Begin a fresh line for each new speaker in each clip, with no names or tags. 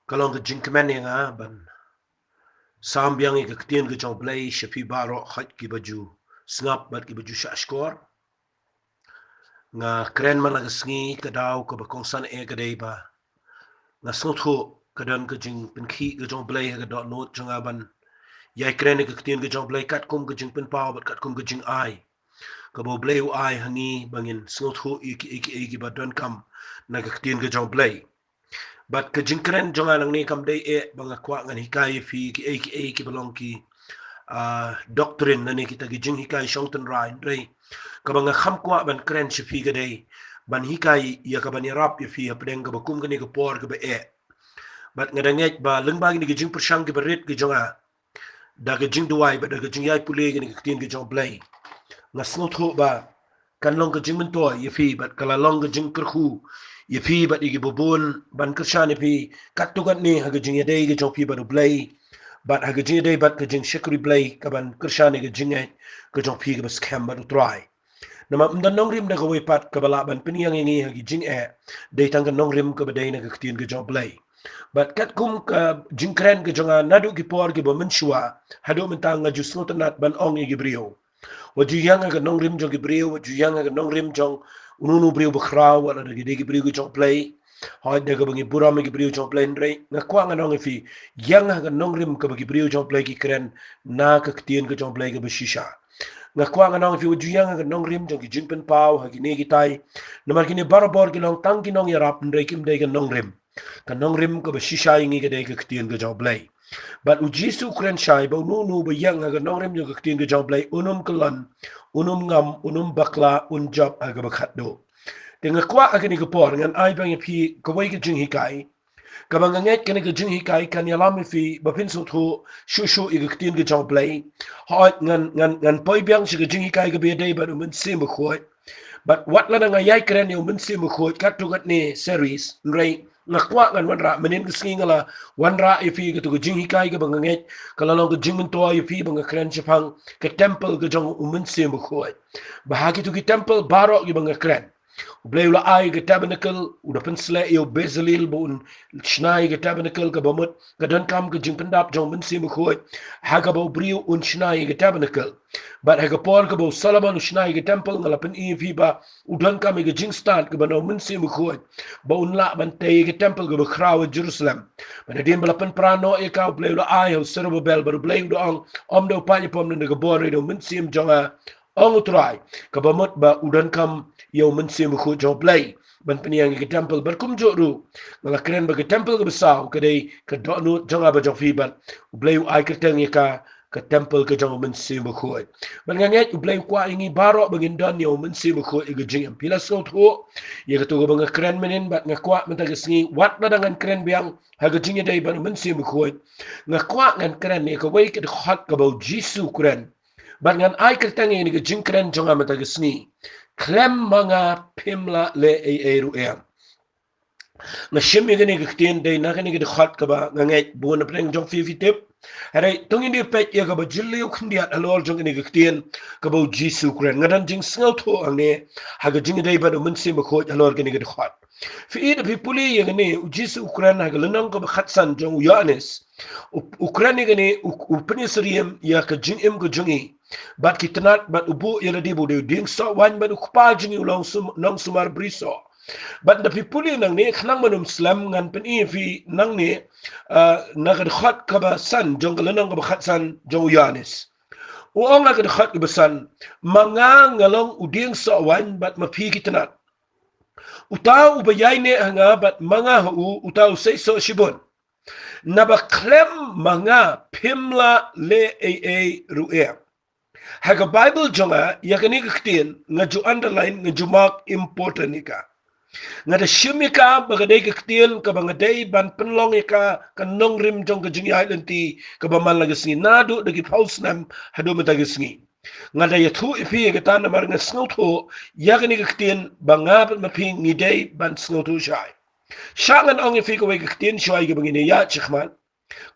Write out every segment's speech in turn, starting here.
Kalong ke jing kemen yang ban sambiang ke ketien ke jong play shapi baro khat ki baju snap bat ki baju shashkor nga kren man ga sngi ke daw ke bakongsan ke dei ba nga snotho ke dan ke jing pen khi ke jong play ke dot not jong ban yai kren ke ketien ke jong play kat kum ke jing pen pau bat kat kum ke jing ai ke bo play u ai hangi bangin snotho iki ba don kam na ke ketien ke jong play. But ke jingkren jonga nang ni kam dei banga kwa ngan hikai fi ki belong ki doctrine nani kita ki jing hikai shongten rai rei ka banga kham kwa ban kren chi fi ga dei ban hikai ya ka ban rap ya fi apdeng ka bakum ni ka por ka be but ngadangek ba leng ba ni ki jing persang ki berit ki jonga da ki jing duai ba da ki jing yai pule ni ki tin ki jong play ngasnot ho ba kan long ka jing men to ya fi but kala long ka jing kerhu ye fi bat igi bobon ban kershane fi katugan ni haga jing yadai ga jong fi baru play bat haga jing yadai bat ka jing shikri play ka ban kershane ga jing ga jong fi ga bas scam baru try nama mdan nong rim da ga we pat ka bala ban pini yang ngi hagi jing dei tang ga nong rim ka badai na ga ktin ga jong play but kat kum ka jing kren ga jonga nadu ki por ki bo menshua hado mentang ga jusno tanat ban ong igi brio waju yang ga nong rim jong gi brio waju yang ga nong rim jong ununu brio bekrau wala da gede brio gi jong play ha da ga bangi buram gi brio jong play ndrei na kwa nga nong fi yang ga nong rim ka bagi brio jong play ki kren na ka ktien ga jong play ga beshisha nga kwa nga nong fi waju yang ga nong rim jong gi jingpen pau ha gi ne gi tai na mar kini barabor gi long tang ki nong yarap ndrei kim dei ga nong rim ka nong rim ka beshisha ingi ga dei ka ktien ga jong play but ujisu kren shai ba nunu ba yang ga nong rim jong ga ktien ga jong play unum kalan unum ngam unum bakla un job aga bakhat do tenga kwa aga ni gapor ngan ai bang phi ka wai ga jing hikai ka bang nget kan ga jing hikai kan yalam fi ba pin so tho shu i ga ktien ga jong play ha ngan poi byang shi ga jing hikai ga be dei ba mun sim ba khoi but what la nga yai kren yo mun sim ba khoi kat to gat ni series ngai nga kwa ngan wan ra menin ga singa la wan ra i fi ga to ga jing hikai ga bang nget kala long ga jing mun to i fi bang kren chapang ka temple ga jong mun sim ba khoi ba ha ki to ki temple baro gi bang kren Ublayula ay ga tabernacle udah pensle yo bezalil bun shnai ga tabernacle ga bomot ga dan kam ga jing pendap jong men sim khoi ha ga bo brio un shnai ga tabernacle but ha ga por ga bo solomon shnai ga temple ngala pen e fi ba udan kam ga jing start ga bano men sim khoi ba un la ban te ga temple ga ba kraw jerusalem ba din bala pen prano e ka ublayula ay ho serbo bel ba ublay do ang om do pa pom ne ga bor do men sim jonga ong utrai ka bamot ba udan kam yo men sim khu jo play ban peniang ke temple ber kum jo ru ngala kren ba ke temple ke besau ke dei ke do nu jonga ba jo fi ban play ai ke teng ka temple ke jo men sim khu ban nganget play kwa ingi baro bagin don yo men sim khu e ge jing pila so tho ye ke to ba nga kren menin bat nga kwa men ta ke sngi wat ba dangan kren biang ha ge jing dei ban men sim khu nga kwa ngan kren ne ko wei ke hot ka ba jisu kren but ngan ai kertang ini ke jingkren jonga mata ke sni Khlem mga pimla le ru na shimi gani ke ktien dei na gani ke khat ka ba ngai bu na preng jong fi tip hare tung ini pet ya ka ba jilli u khndi at alol jong ini ke ktien ka ba jisu kren ngadan jing sngal tho angne ha ga jing dei ba mun sim ko alol gani ke khat fi id fi puli ya gani jisu kren ha ga lanang ka ba khatsan jong yanes Ukraine gani upenisriem ya ka jing im ko jungi bat kitnat bat ubu ya di bu de ding so wan bat ukpa jingi ulong nong sumar briso bat da pipuli nang ne khnang manum slam ngan pen e fi nang ne nagad khat ka ba san jong la nang ba khat san jong yanis u ong nagad khat ba san manga ngalong uding so wan bat ma phi kitnat utau ubayai ne hanga bat manga hu utau sei so shibon naba Khlem mga pimla le ru'e. Haga Bible jonga yakani ktin nga ju underline nga ju mark important ika. Nga da shimika bagadai ktin ka bangadai ban penlong ika ka nong rim jong ka jingi islanti ka baman lagasngi nadu dagi false nam hadu matagasngi. Nga da yathu ipi ka tan namar nga snotho yakani ktin bangabat maping ngidai ban snotho shai. Shangan ong ifi ka wai ktin shwai ka bangini ya chikman.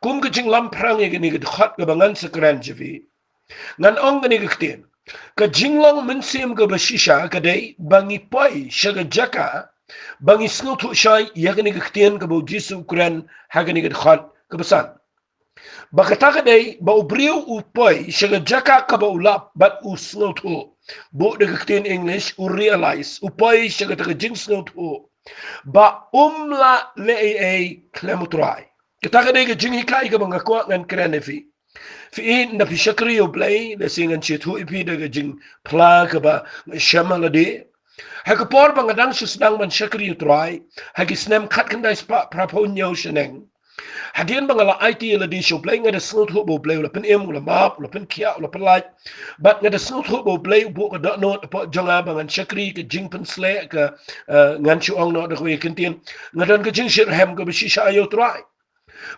Kum ka jing lamprang ya gani ka khat ka bangan sa kran chifi. Ngan ong gani ka ktin. Ka jing long mensim ka bashisha ka day bangi poi shaga jaka bangi snut hu shai yagni gktien ka bo jisu kran hagni gad khat ka basan bakata ka dai ba ubriu upoi shaga jaka ka ba ulap bat u snut hu bo de gktien english u realize upoi shaga ta jing snut hu ba umla le a klemutrai kita ka dai ga jing hikai ka banga kwa ngan kran fi in na fi shakri u play le singan chitu ipi de ga jing pla ka ba shamala de haka por bang adang susdang man shakri utrai haki snem khat kandai spa praponyo sheneng hadian bangala IT la di show play ngada snut ho bo play la pen em la map la pen kia la pen like but ngada snut ho bo play bo ka dot note po jonga bangan shakri ka jing pen sle ka ngan chu ong no de ko yekin ngadan ka jing shir hem ka bishisha ayo trai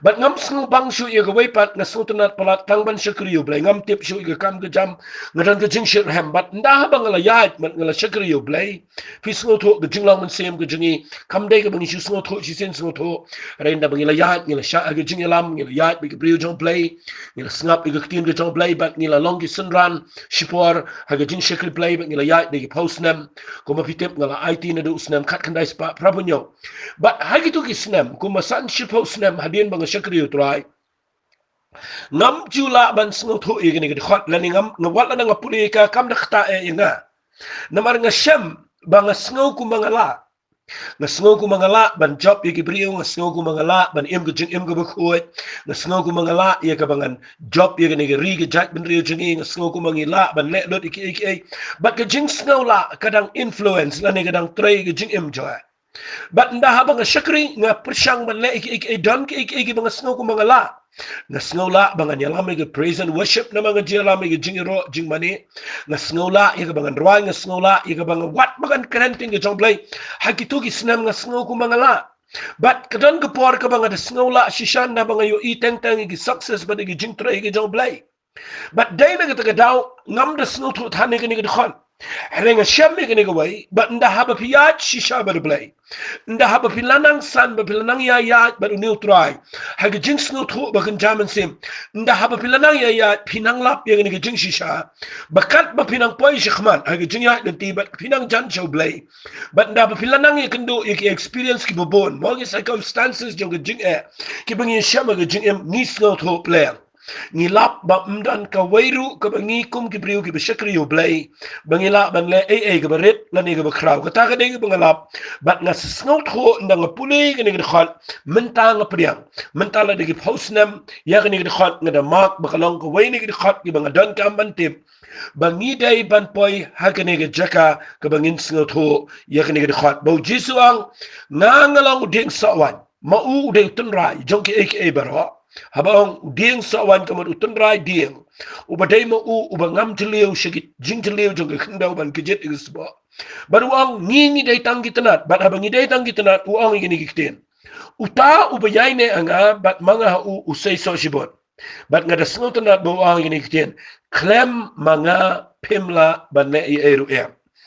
but ngam snu bang shu ye gawai pat nga sutanat palat tang ban shakriyo blai ngam tip shu ye kam ga jam ngadan ga jing shir ham but nda bang la yat mat ngala shakriyo blai fi snu tho ga jing lang man sem ga jingi kam dai ga bang shu snu tho shi sen snu tho rein da bang la yat ngala sha ga jing lam ngala yat bi ga brio jong blai ngala snap ga tin ga jong blai but ngala long gi sunran shipor ha ga jing shakri blai but ngala yat de post nam ko ma pitep ngala IT na du snam khat khandai spa prabunyo but ha gi tu gi snam ko ma san shipo snam hadien bang shakri utrai ngam jula ban snut hu igni gid khot lani ngam ngwat lana ngapuli ka kam da khta e inga namar nga shem bang sngu ku mangala nga sngu ku mangala ban job igi brio nga sngu ku mangala ban im gujin im go bkhoi nga sngu ku mangala ye ka bangan job ye ni ri ge jat ban ri jingi nga sngu ku mangila ban le lot iki but ge jing sngu la kadang influence lani kadang trai ge jing im joy but nda haba nga shakri nga persyang ban le ik don ik bang snow ko mga la nga snow la bang nya lam ge praise and worship na mga jila ge jingiro jingmani nga snow la ye bang roi nga snow la ye bang wat bang krenting ge jongblay hakitu gi snam nga snow ko mga la but kadon ge por ka bang da snow la shishan na bang yo iteng tang ge success ba ge jing tray ge jongblay but dai na ge ta daw ngam da snow thu thane ge ni ge khon Hrenga shammi gani gawai, but nda haba piyat shisha bar blay. Nda haba pilanang san ba pilanang ya bar uniu try. Haga jing snow thu ba kan jaman sim. Nda haba pilanang ya pinang lap ya gani jing shisha. Bakat ba pinang poi shikhman. Haga jing ya nanti ba pinang jan show blay. But nda ba pilanang ya kendo ya ki experience ki bobon. Mogi circumstances jong jing ki bangi shama ga jing ni snow thu play. Ni lap ba mdan ka wairu ka bangi kum ki priu ki bashakri yo blay bangila ban le ka barit la ni ka bakraw ka ta ka ding bangalap bat nga snot ho ndang puli ka ni ka khat menta nga priang menta la de posnam ya ka ni ka khat nga da mak bakalong ka wai ni ka khat ki bang dan ka ban tip bangi dai ban poi ha ka ni ka jaka ka bangin snot ho ya ka ni ka khat bo jisuang nga ngalang ding sawan mau de tunrai jong ki baro habang ding sawan kamar utunrai ding ubadai mo uba ngam tliu shigit jing tliu jong khandau ban kijet isba baru ang ngi dai tanggi tenat bat habang ngi dai tanggi tenat uang ngini kikten uta ubayai ne anga bat manga usai so shibot bat ngada sngo tenat bo ang ngini kikten Khlem manga Phimla ban ne eru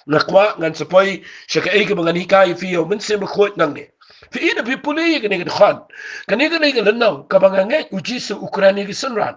nakwa ngan sapoi shaka ke bangan hikai fio min sem khot nang ne fi ina pi puli gani gani khan kani gani gani nang kabangange uji su Ukraini ki sunran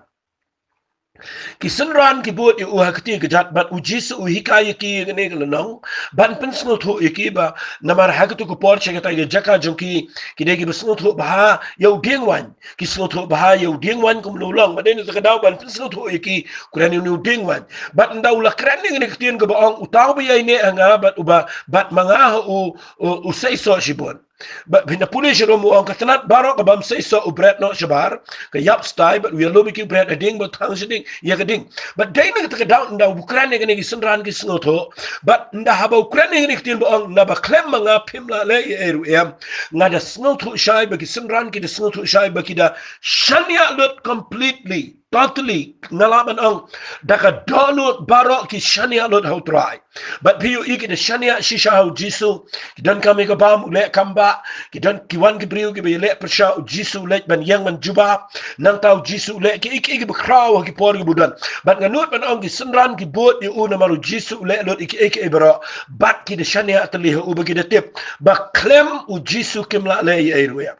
ki bot u hakti gajat bat uji su hikai ki gani gani nang ban pen sngo tho ki ba namar haktu ko por chega ta jaka jonki ki degi sngo tho ba yau dingwan ki sngo tho ba yau dingwan kum no long ba den ka daw ban pen sngo tho ki Ukraini no dingwan bat ndaw la krani gani ktien ga ba ang utaw ba yai ne anga bat uba bat manga u sai so shibon but when the police room on katanat barok abam say so ubret no shabar ka yap stai but we lobi ki ubret ading but thang shiding ya gading but dai ne ka down nda Ukraine ne gi sunran gi snotho but nda haba Ukraine ne tin on na ba Khlem manga Phimla le eru nga da snotho shai ba gi sunran gi da snotho shai ba ki da shanya lot completely totally ngalaman ang daka donut barok ki shania lot how try but piu iki de shania shisha how jisu dan kami ka bam le kamba ki dan ki wan ki briu ki be le persha jisu le ban yang man juba nang tau jisu le ki iki bekraw ki por ki budan but nganut ban ang ki sunran ki bot yu una maru jisu le lot iki bro but ki de shania atli hu be ki de tip ba Khlem u jisu kimla le ye ruya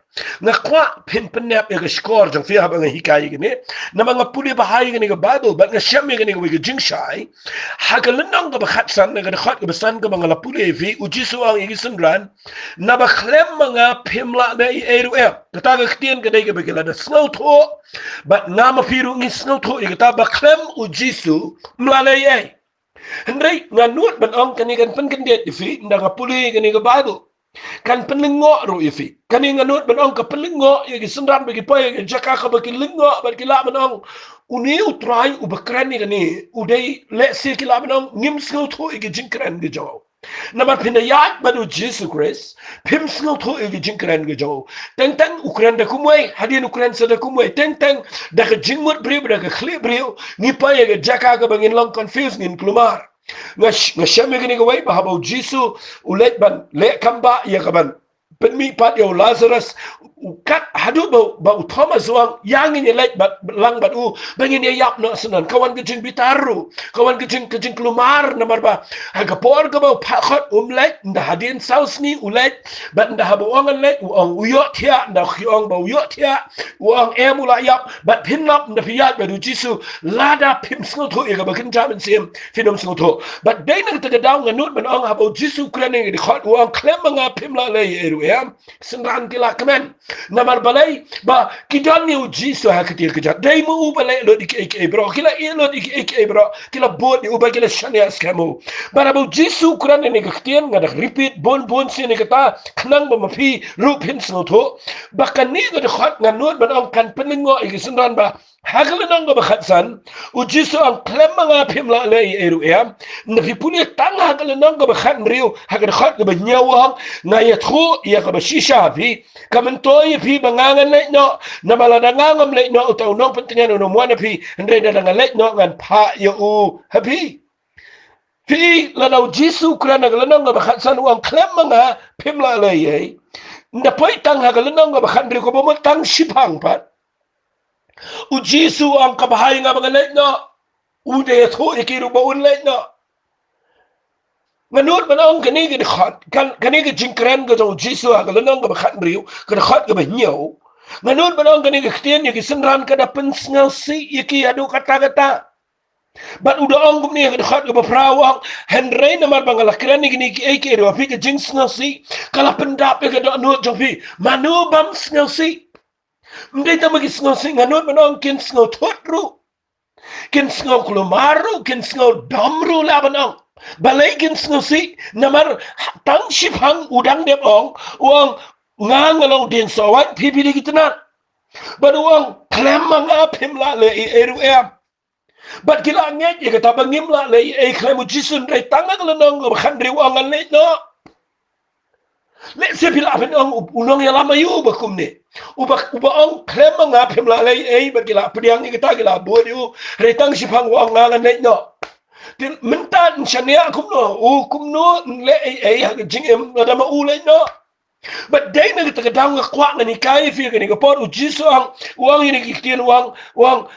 ngakwa pin penap ya skor jong fi haba hikai gini na mga puli bahai gini ga Bible but nga syam gini ga jingshai hagalenang ga bakhatsan na ga khat ga besan ga mga lapuli fi ujisu ang igisenran na ba Khlem mga pimla na eru kata ga ktien ga dai ga bagila da snow tho but na ma firu ngi snow tho kata ba Khlem ujisu mlalay Hendrai nganut ban ong kani kan pengendet ifi nda ga puli gini ga Bible kan pelingo ro ifi kani nganut ban ong ka pelingo ya gisenran bagi pa ya jaka ka bagi lingo bagi la ban ong uni utrai u bakrani gani udai le se ki la ban ong ngim sngau tho igi jinkran ge jaw nama pinayat badu Jesus Christ Phim sngau tho igi jinkran ge jaw teng teng ukran da kumwai hadin ukran sa da kumwai teng teng da ka jingmut bri da ka khli bri ni pa ya jaka ka bangin long confused ngin klumar nga syami gini gawai bahabaw Jisu ulit ban le kamba ya kaban penmi pat yo Lazarus kat hadu bau Thomas wang yang ini lek lang bat bangin ya yap no senan kawan kecing bitaru kawan kecing kelumar namar ba haga por ka bau pakot lek nda hadin saus ni ulet bat nda habo wangan lek uang uyot tia nda khiong bau uyot tia uang emula yap bat pinlap nda piyat badu Jisu lada Phim sngau tho ya ka bakin jamin sim finom sngau tho bat dai nang taga daw nganut ban ong habo Jisu krene di khot uang Khlem mga Phim la le eru ya senran kila kemen namar balai ba kidan ni Jisu ha ketir kejat dai mu balai lo dik bro kila lo dik bro kila bot ni uba kila shanias kamu barabo Jisu krene ni ketir ngadak repeat bon sini kata kenang ba mapi rup Phim sngau tho bakan ni ga khot nganut ban ong kan peningo igi senran ba hagalenang ga bakhatsan Jisu ang Khlem mga Phim la le eru ya napi punya tang hagalenang ga bakhat riu hagar khot ga nyawang ngaya tho ya ga shisha fi kamantoy fi bangangan le no na maladangam le no utaw no pentingan no mo na fi ndre da le no ngan pha yo u happy fi la no Jisu krana ga lenang ga bakhatsan ang Khlem mga Phim la le ye ndapoi tang hagalenang ga bakhat riu ko mo tang shipang pat Jisu ang kabahay nga mga late na ude tho ikiru ba un late na nganut man ang kanigi de khat kanigi jinkren ga Jisu ang lanang ga khat riu ga khat ga nyaw nganut man ang kanigi ktien yaki senran ka da pensngal si yaki adu kata bat uda ang gumni ga khat ga prawang henrei namar bangala krani gini ki eke ro fi ga jingsngal si kala pendap ga da no jofi manu bam sngal si Mdai ta magi sngau singanut manong kin sngau thotru kin sngau klumaru kin sngau damru labanong balai kin sngau si namar tang shipang udang dep ong uang ngangalong din sawat pipili kitna bad uang Khlem mga Phim la le eru bad kila nget ye kata bangim la le Khlem Jisun dai tangalanong khandri uang le no le se pila pen ong ulong ya lama yu bakum ne uba ong Khlem mga Phim la le bagila pediang ni kita gila bo yu retang sipang wang ngalan ne no tin mentan shania kum no le ha jingem ada ma u le no but dai na kita kadang ngakwa ngani kai fi ngani kapor Jisu ang uang ini kiktian uang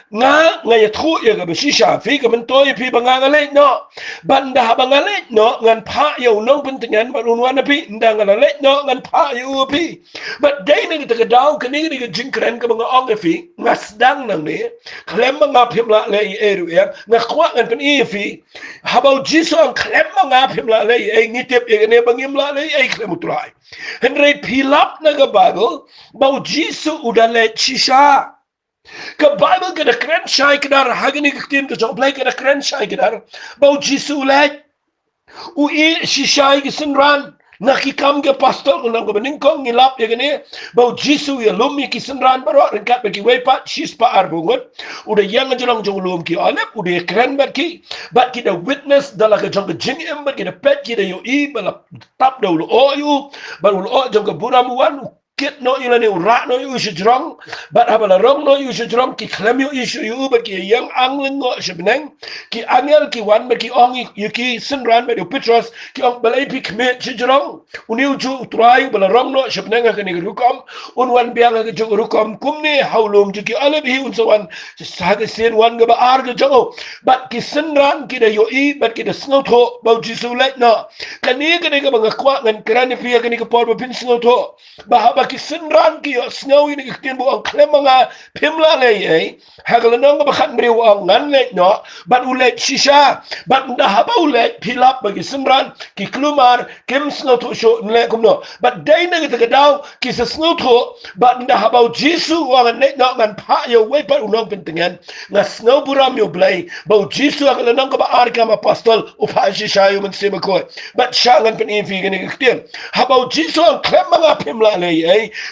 nga ya thu ya ga shisha fi ka mentoy fi banga le no banda banga le no ngan pha yo nong pentingan barunwan pi ndang le no ngan pha yo pi but dai na kita kadang kani ni jingkren ka banga ong fi ngasdang nang ni Khlem mga Phim la le eru ya ngakwa ngan pen fi habau Jisu ang Khlem mga Phim la le ngitip ya ne bangim la le Khlem utrai Henry pilap na ga Bible bau Jisu udah le shisha ka Bible kada keren shai kadar hagani ktin ka joblay kada keren shai kadar bau Jisu le shisha gi sinran nakikam ga pastor unang ga ningkong ngilap ya gani bau Jisu ya lumi ki sinran baro ringkat bagi wepat shispa arbungot udah yang jolong jong lum ki alep udah keren berki bat kita witness dalam ka jong jing ember kita pet kita yo bala tap dulu yu baru jong ka buramuan kit no ilani urak no yu shijrong bat habala rong no yu shijrong ki Khlem yu isu yu bagi yang angling no shibneng ki angel ki wan bagi ong yu ki sinran bagi Petros ki ong balai pi kmet shijrong uniu ju utrai bala rong no shibneng ka ni rukom un wan biang ka ju rukom kumni haulum ju ki alab hi un sawan saga sen wan ga ba ar ga jo bat ki sinran ki da yo bat ki da sngo tho bau Jisu let no kani ka ni ka banga kwa ngan krani pi ka ni ka por ba pin sngo tho ba ki senran ki snow ini kitian bu ang Khlem mga Phim la le hagalanong ka bakhan mriw ang ngan le no bat ulet shisha bat nda haba ulet pilap bagi senran ki klumar kim snow to sho le kumno bat day na kita daw ki sa snow to bat nda haba Jisu ang ne no ngan pa yo we bat unong pentingan nga snow buram yo blay ba Jisu hagalanong ka ba arka ma apostol upa shisha yo man sema ko bat siya ngan peninfi gani kitian haba Jisu ang Khlem mga Phim la le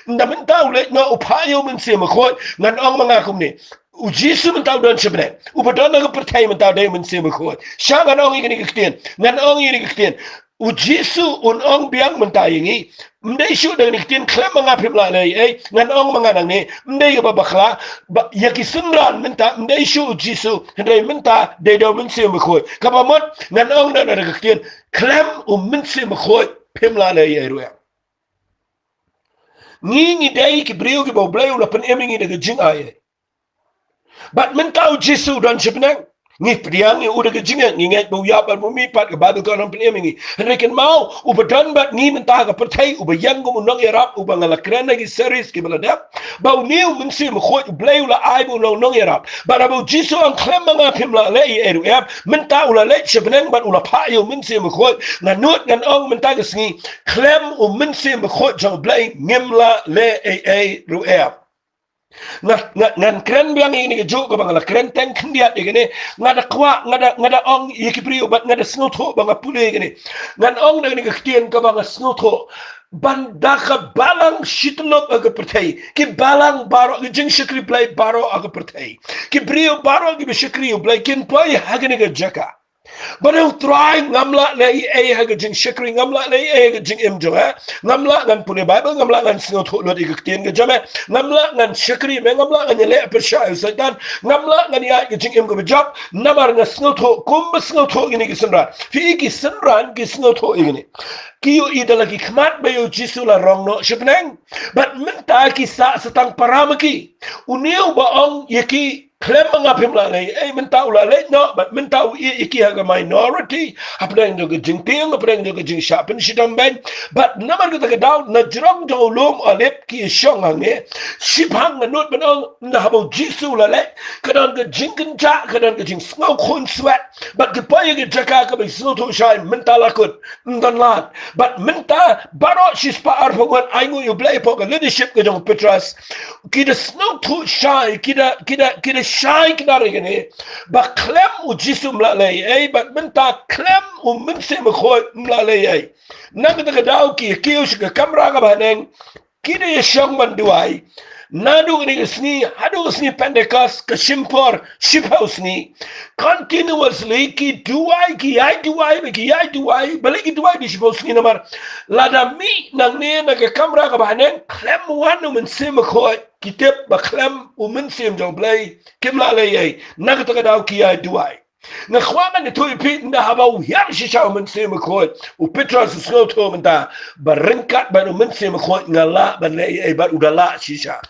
ndaman taw le no upa yo man sema ko ngan ang mga kumni u Jisu mentau don sebenarnya u badon na percaya mentau day men sema ko siya ngan ang ini kitian ngan ang ini kitian u Jisu ong biang mentau ini mendai syu dengan kitian Khlem mga Phim la le ngan ang mga nang ni mendai ba bakla yaki sunran menta mendai syu u Jisu hendai menta day do men sema ko kabamot ngan ang na kitian Khlem men sema ko Phim la le ruya ngi day ki brio ki bo blay ula pen eming ida jing aye bat mentau Jisu don sebenang ngi priang ngi udah kejingan ngi ngat bau yapan bumi pat ke badu kan pen eming rekin mau ubadan bat ngi mentah ka pertai ubayang go munong yarap ubang ala krena ki series ki baladap bau niu mensi mo khoi blay ula ai bu nong yarap bat bau Jisu ang Khlem mga Phim la le eru ap mentau ula le sebenang bat ula pa yo mensi mo khoi nganut ngan ong mentah ka sngi Khlem mensi mo khoi jong blay ngimla le ru ap ngan kren biang ini ke jo ko bangala kren teng khndiat igene ngada kwa ngada ong yikiprio bat ngada snotho banga pule igene ngan ong nang ni ktien ko banga snotho banda ka balang shitlop aga pertai ki balang baro ki jing shikri play baro aga pertai ki brio baro ki shikri play kin play hagene ga jaka Barang try ngamla le haga jing shikri ngamla le haga jing imjo ngamla ngan pune Bible ngamla ngan snot lo di ktian ga jame ngamla ngan shikri me ngamla ngan le persha satan ngamla ngan ya ga jing im ga job namar ngan snot kum snot ini ki sunran fi ki sunran ki snot ini kiyo idala ki khmat be yo Jisu la rong no shipnang but minta ki sa satang paramaki uniu ba ong yaki Khlem mga Phim la le mentau la le no but mentau iki haga minority apnang do jing ting apnang do jing shapen shidam ben but namar ko ta daw na jrong do lom alep ki shong hange shipang na not ben ong na habo Jisu la le kadan ga jing kan cha kadan ga jing snow khun sweat but ke pa ga jaka ka be snow to shai mentala kut ndan lat but menta baro shis pa ar pokon aingu you play pokon leadership ke jong Petras kida snow to shai kida shai kidare gene ba Khlem u Jisu mla le but menta Khlem u mense me khoi mla le nang da daw ki kius ga kamera ga baneng kida shong man duai nadu ni sni hadu sni Pentecost ka shimpor shiphouse ni continuously ki duai balik ki duai di shiphouse ni namar lada mi nang ne na ka kamera ka baneng Khlem wanu mense me khoi kitep ba Khlem u mense jong play kimla le na ka daw ki duai na khwana ni toy pit na habaw yar shisha mense me khoi u Petras snow to menta baringkat ba mense me khoi ngala ba le ba udala shisha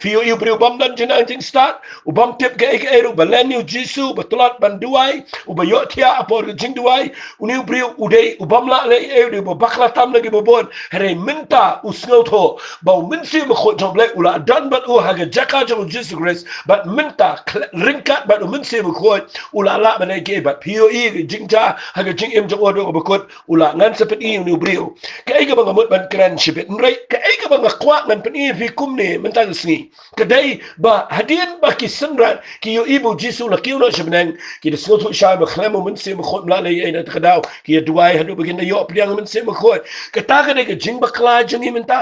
Fio iu brio bam dan jina jing start ubam tip ke eru balenu Jisu batulat banduai ubayotia apor jing duai uni brio udai ubam la le eru bakla tam lagi bobon here minta usnoto ba minsi me khot jomble ula dan bat u haga jaka jong Jisu Christ but minta ringkat bat minsi me khot ula la ba ke bat fio i jingja haga jing im jong odo bakot ula ngan seperti uni brio ke ga bangamut ban kran shibet nrai ke ga bangakwa ngan peni fi kumne minta sni kedai ba hadian ba ki sunran ki yo ibu Jisu la ki no sebenang ki de snot sha ba Khlem men se me khot mla le ina tkhadaw ki duai hadu begin yo pliang men se me khot ka ta ka de jing ba kla jing menta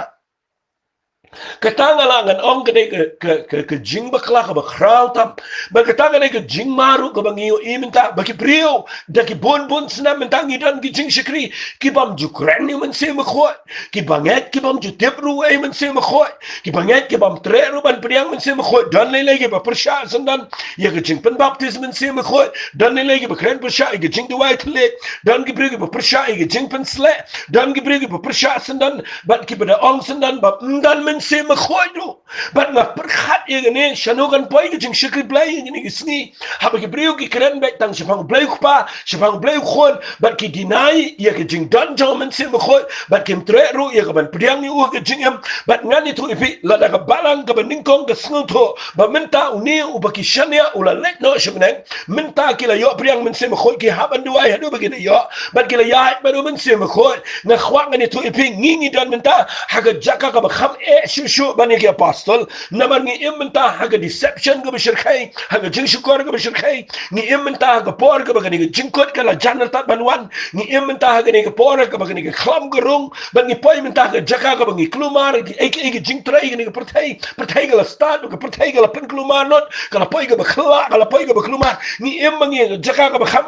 Katangalangan ong kade ke jing bakla ka bakraw tam ba katanga ke jing maru ka bangiyo iminta ba ki prio da ki bon sna menta ngidan ki jing shikri ki bam jukran ni men se me khot ki banget ki bam ju tepru e men se me khot ki banget ki bam tre ru ban priang men se me khot dan le legi ba persha sandan ye ke jing pen baptism men se me khot dan le legi ba kren persha ke jing duai tle dan ki prio ba persha ke jing pen sle dan ki prio ba persha sandan ba ki ba ong sandan ba ndan men se ma khoi do but nga perkhat ye ne shanogan poi ke jing shikri blai ni gisni haba ke brio ki kren be tang shapang blai kpa shapang blai khon but ki deny ye ke jing dan jaman se ma khoi but kim tre ru ye ke ban priang ni u ke jing em but ngani tu ipi la da ka balang ka ban kong ka sngo tho ba minta uni u ba ki shania u la let no shibneng minta ki la yo priang men se ma khoi ki haban duai hadu ba ki yo but ki la ya ba do men se ma khoi na khwa ngani tu ipi ngi dan minta haga jaka ka ba kham shu bani ki apostle namar ngi im minta haga deception ka ba shirkai haga jing shukor ka ba shirkai ngi im minta haga por ka ba ni jing kot ka la janal tat banwan ngi im minta haga ni ka por ka ba ni khlam gerung ba ngi poi minta haga jaka ka ba ngi klumar ki ek jing trai ni ka pertai ka la start ka pertai ka la pen klumar not ka la poi ka ba khla ka la poi ka ba klumar ngi im ngi jaka ka ba kham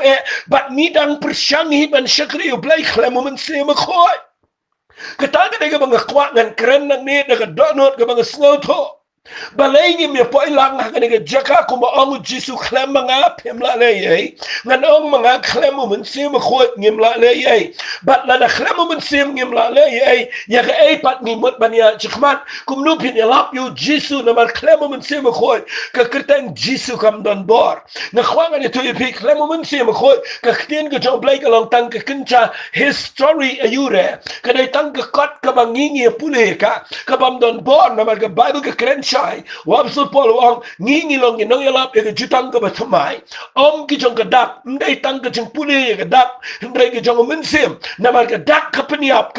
ba ni dang persyang hi ban shakri u blai khlam men se ma khoi kataga de ka bang kwa ngan kren nang ni de ka donot ka bang snow tho balay ngi me poi lang ha ka jaka ko ma ong jisu Khlem mga Phim la le ye ngan ong mga Khlem men se ma khoi ngim la le ye bat la da Khlem men se ngim la le ye ya ka ai pat ni mot bania chkhman kum nu pin lap yu jisu na mar Khlem men se ma khoi ka kertang jisu kam don bor na khwang ni tu pi Khlem men se ma khoi ka khtien ka jong blai ka long tang ka kincha history ayure ka dai tang ka kot ka bangingi pule ka bam don bor na mar ka bible ka kren chai wabsul pol wang ngi long ni nong yalap e jutang ka batmai om ki jong ka dak ndai tang ka jing pule ka dak ndai ki jong mensim na mar ka dak ka peniap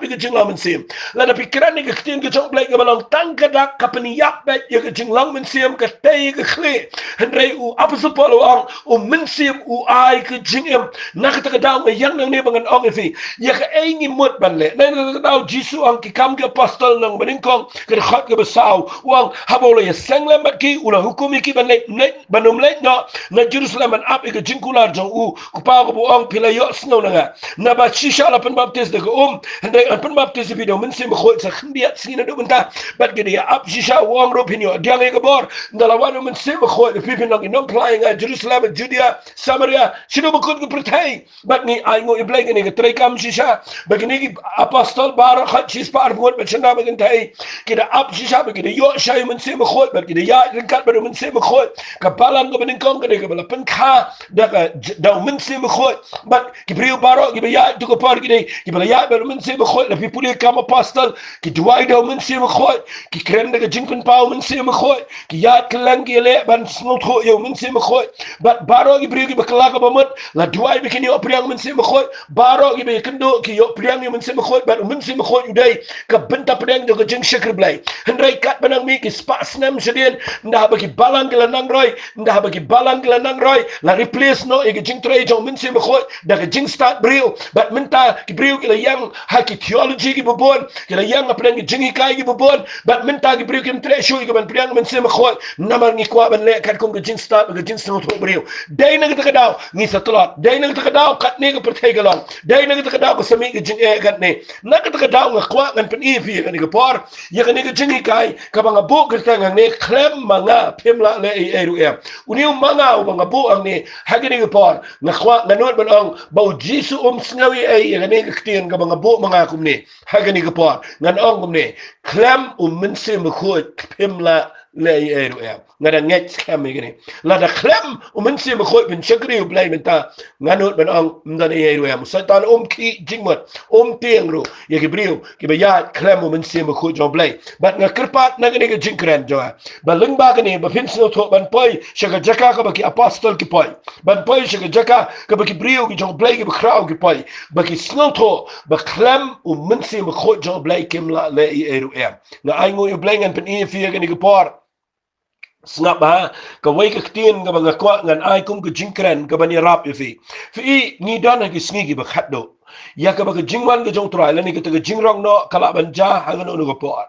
e jing la mensim la da pikiran ni ka ktin ka jong blai ka balong tang ka dak ka peniap bet ye ka jing lang mensim ka tei ka khle ndai u wabsul pol wang u mensim u ai ka jing em na ka ta daw yang nang ne bangan ong fi ye ka ai ngi mot ban le na ka daw jisu ang ki kam ka apostol nang beningkong ka khot ka basau wang habole ye sengle matki ula hukumi ki ban le banum le no na Jerusalem an ap ka jingkular jong u ku pa ko ong pila yo sno na ba shisha la pen baptist de ko ndai an pen baptist video men sim khoi sa khmbiat sina do benta bat ge ya ap shisha wang ro pin yo diang e bor ndala wanu men sim khoi de pipin no flying Jerusalem Judea Samaria sino ba kun ko protai bat ni ai ngo iblai ni ka trekam shisha bagini ki apostol bar khat chis par bot bat chana bagin tai ki da ap shisha bagini yo shay men sim khoi bat ki ya kat ba men sim khoi ka balang ko bening kong ka de ka bala pen kha da men sim khoi bat ki priu baro ki ya tu ko par ki bala ya ba men sim khoi la pipuli kam apostol ki duai da men sim khoi ki krem de ka jinkun pau men sim khoi ki ya klang ki le ban snot kho yo men sim khoi bat baro ki priu ki bakla ka bamot la duai bi kini opriang men sim khoi baro ki be kendo ki yo priang men sim khoi bat men sim khoi dai ka benta priang do ka jing shakr blai hendrai kat banang mi ki spas nam sedien nda ba ki balang ki la nang roi nda ba ki balang ki la nang roi la replace no e ki jing trei jong men sim khoi da ka jing start brio bat menta ki brio ki la yang ha ki theology ki bobon ki la yang aprang ki jing kai ki bobon bat menta ki brio ki tre shu ki ban priang men sim khoi namar ngi kwa ban le kat kong ki jing start ka jing sno tho brio dai nang ta ka daw ngi satlat dai nang ta ka daw kat ne ka perthai ka long dai nang ta ka daw ko sami ki jing e kat ne na ka ta ka daw nga kwa ngan pen e pi ka ni ka por ya ka ni ka jing kai ka bang bu ka ta ngang ne Khlem mga Phim la le e ru em uniu mga u bang bu ang ni ha ka ni ka por nga kwa nganot ban ong bau jisu sngawi e ka ni ka tien ka bang bu mga kum ni ha ka ni ka por ngan ong kum ni Khlem men sim khoi Phim la le e ru em ngada nget scam gini la da Khlem men sim khoi bin chakri u blai menta nganot ban ong mdan e ru em satan ki jingmot tieng ru ye ki briu ki ba ya Khlem men sim khoi jong blai bat nga kirpat na gani ka jingkran jo ba ling ba gani ba Phim sno tho ban poi shaga jaka ka ba ki apostol ki poi ban poi shaga jaka ka ba ki briu ki jong blai ki ba krau ki poi ba ki sno tho ba Khlem men sim khoi jong blai kim la le e ru em na ai ngo u blai ngan pen e fi gani ka por snap ha ka wai ka tien ka banga kwa ngan ai kum ka jingkran ka bani rap fi ni dan ki sngi ki ba khat do ya ka ba ka jingwan ka jong trai la ni ka ta ka jingrong no kala ban ja ha no no ka por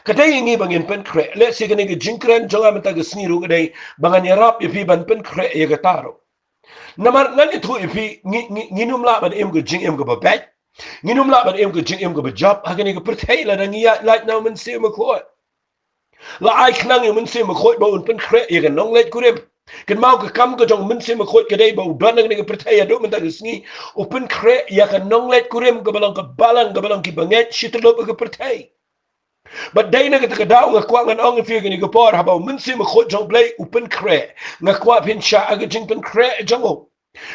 ka dai ngi bangin pen kre le si ka ni ka jingkran jong am ta ka sngi ru ka dai bangan ya rap fi ban pen kre ya ka taro namar ngani thu fi ngi num la ban em ka jing em ka ba bat ngi num la ban em ka jing em ka ba job ha ka ni ka perthai la ngi ya like now men se ma ko la ai knang yo men sim khoi ba un pen kre ye kan nong let kurem kan mau ka kam ka jong men sim khoi ka dei ba dan nang ni ka perthai do men ta sngi u pen kre ya kan nong let kurem ka balang ki banget shitlo ka perthai But day na kita daw nga kwa ngan ong fi gani gapor habaw minsi mo khot jong play open kre nga kwa pin sha aga jing pen kre jango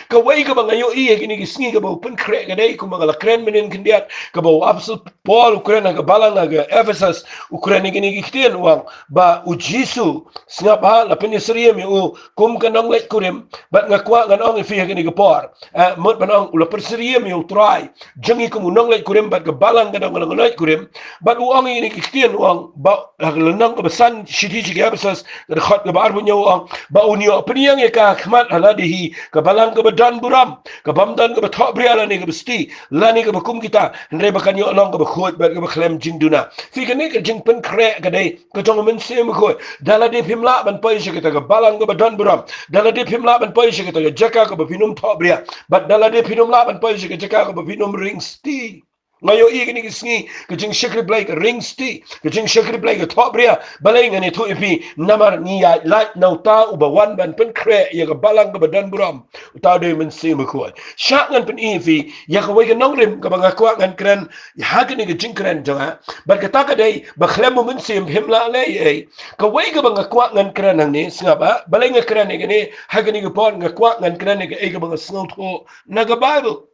kawai ka bang ayo iya kini gisni ka ba open kre ka dai kuma la kren menen kindiat ka ba apsul Paul Ukraina ka balang aga Ephesus Ukraina kini gikten wang ba u Jisu snga ba la pen Syria mi u kum ka nong let kurim bat nga kwa ngan ong fi gani gapor mot banong ula per Syria mi u try jangi kum nong let kurim bat ka balang ka nong let kurim bat u ong ini gikten wang ba lenang ka besan shiti ji Ephesus ka khot ka bar bunyo wang ba unio peniang ka khmat haladihi ka balang ka badan buram ka bamdan ka bathok briala ni ka besti lani ka bakum kita ndre bakan yo long ka bakhot ba ka Khlem jingduna fi ka ni ka jing pen kre ka dai ka jong men se mo khoi dala de phimla ban pai shi ka balang ka badan buram dala de phimla ban pai shi ka jaka ka bafinum thok bria bat dala de phinum la ban pai shi ka jaka ka bafinum ringsti ngayo igni gisni kajing shikri blake ring sti kajing shikri blake top bria balay ngani to ipi namar niya light no ta uba wan ban pen kre ya ga balang ga badan buram ta de men se mo ko sha ngan pen ifi ya ga wai ga nongrim ga banga kwa ngan kren ya ha ga ni ga jing kren janga ba ga ta ka dai ba Khlem mo men se himla le ai ka wai ga banga kwa ngan kren nang ni singa ba balay nga kren ni ga ni ha ga ni ga pon ga kwa ngan kren ni ga ai ga banga snau tho na ga bible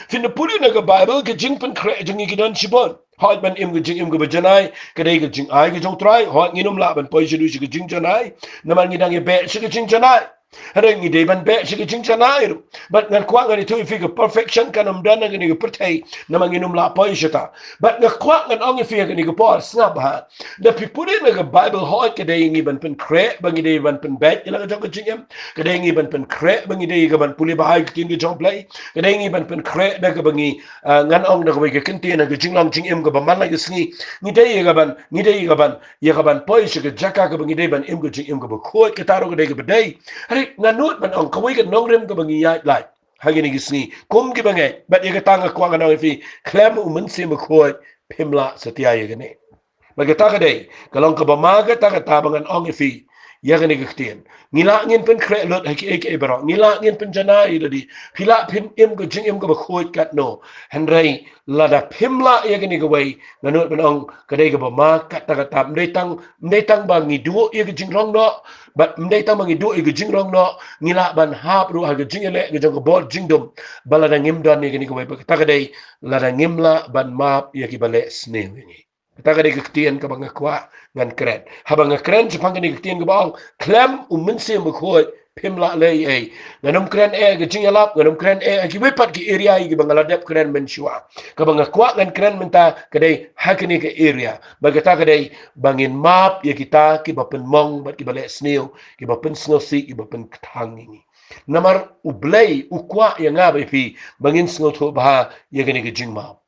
fin de puli na ga Bible ke jing pen kre jing gi dan chibon hot ban im ge jing im ge bajanai ke dai ge jing ai ge jong try hot nginum la ban poi shidu shi ge jing janai na man gi dang ge be shi ge jing janai hare ngi dei ban be shi ge jing janai ru but ngan kwa ngan tu fi ge perfection kanam dan ge ni ge pertai na man nginum la poi shita but ngan kwa ngan ong fi ge ni ge por snap ha the people in the Bible hot ke dai ngi ban pen kre ban gi dei ban pen be ila ge jong ge jing em ke dai ngi ban pen kre ban gi dei ge ban puli ba hai ge tin ge jong play ke dai ngi ban pen kre da ge bangi ngan ong da ge ge kin tin ge jing long jing em ge ban man la ge sngi ni dei ge ban ni dei ge ban ye ge ban poi shi ge jaka ge bangi dei ban em ge jing em ge ba khoi ke taro ge dei ge ba dei hare nganut ban ong kawai ge nong rem ge bangi ya lai hagini gi sngi kum gi bangai bat ye ge tanga kwa ga no fi Khlem men se mo khoi phimla satia ye ge ne ba ge ta ge dei kalong ka ba ma ge ta ga ta bangan ong fi ya ni gaktian ngila ngin pen kre lot haki eke baro ngila ngin pen jana idadi phila phim im go jing im go khoi kat no henrai lada phimla ya ni go wai nanut ben ong kadai go ma kat ta ta mdei tang ba ngi duo ye jing rong no but mdei tang ba ngi duo ye jing rong no ngila ban hap ru ha jing ele go jong bo jing dum balada ngim dan ye ni go wai ta kadai lada ngimla ban map ye ki bale sne ni ta kadai gaktian ka bang kwa ngan kren habang kren sepang ni gaktian ka bang Khlem minse mo khoi phimla le ai nganum kren ge jing alap nganum kren ki wepat ki area gi bangala dep kren men shwa ka bang kwa ngan kren menta kadai hakini ke area bagata kadai bangin map ye kita ki bapen mong bat ki bale sneo ki bapen snow si ki bapen thang ni namar ublay ukwa ya nga ba fi bangin snow tho ba ye gani ge jing map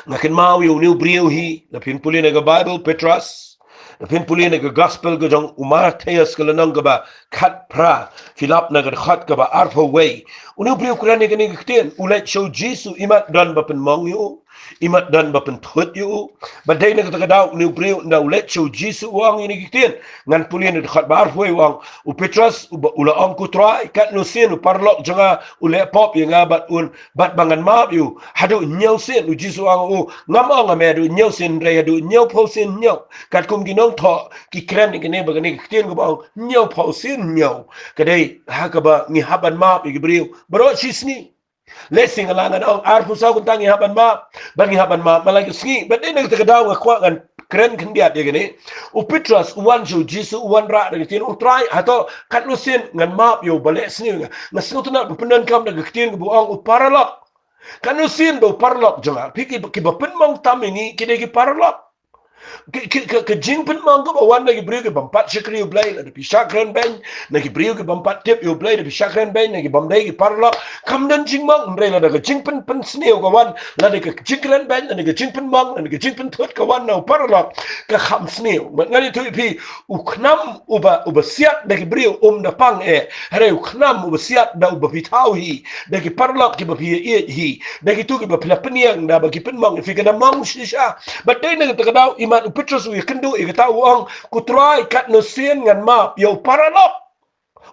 ngakin mau yu new brio hi na pin puli na ga Bible Petras na pin puli na ga gospel ga jong umar theas ka lanang ga ba khat pra filap na ga khat ga ba arfo way unu brio kuran ni ga ni gten ulai show Jesus imat dan ba pen mong yu imat dan ba pen thut yu ba dai na ga daw new brio na ulai show Jesus wang ni gten ngan puli na khat ba arfo wang u Petras ula ong ku try kat no sin u parlok janga ulai pop ya nga bat bangan map yu hadu nyau sin u Jesus wang u ngam ong ame du nyau sin re du nyau pho sin nyau kat kum gi nong tho ki kren ni ne ba ni gten go ba nyau pho sin nyau kadai ha ka ba ngi haban map gi brio bro chisni lesing alangan ong arfu sa kun tangi haban map bagi haban map malagi sngi but ni ta daw ga kwa kan kren kan dia de gani u Petras wan ju Jesus wan ra de tin u try ato kat lu sin ngan map yo bale sni nga snu tuna penan kam da gtin bu ong u paralok kan lu sin do paralok janga piki ki ba pen mong tam ni ki de ki paralok ke jing pen mang ko wan lagi brio ke bampat shakri u blai la de shakran ben lagi brio ke bampat tip u blai de shakran ben lagi bamdai ki parla kam dan jing mang mre la de jing pen sneo ko wan la de jingran ben la de jing pen mang la de jing pen thot ko wan na parla ka kham sneo ngani tu pi u khnam uba siat de brio da pang hare u khnam uba siat da uba pitau hi de ki parla ki ba pi hi de ki tu ki ba peniang da ba ki pen mang fi ka da mang shisha but dai na ta daw iman Petras u kendu i kata uang ku try kat no sin ngan map yo paralok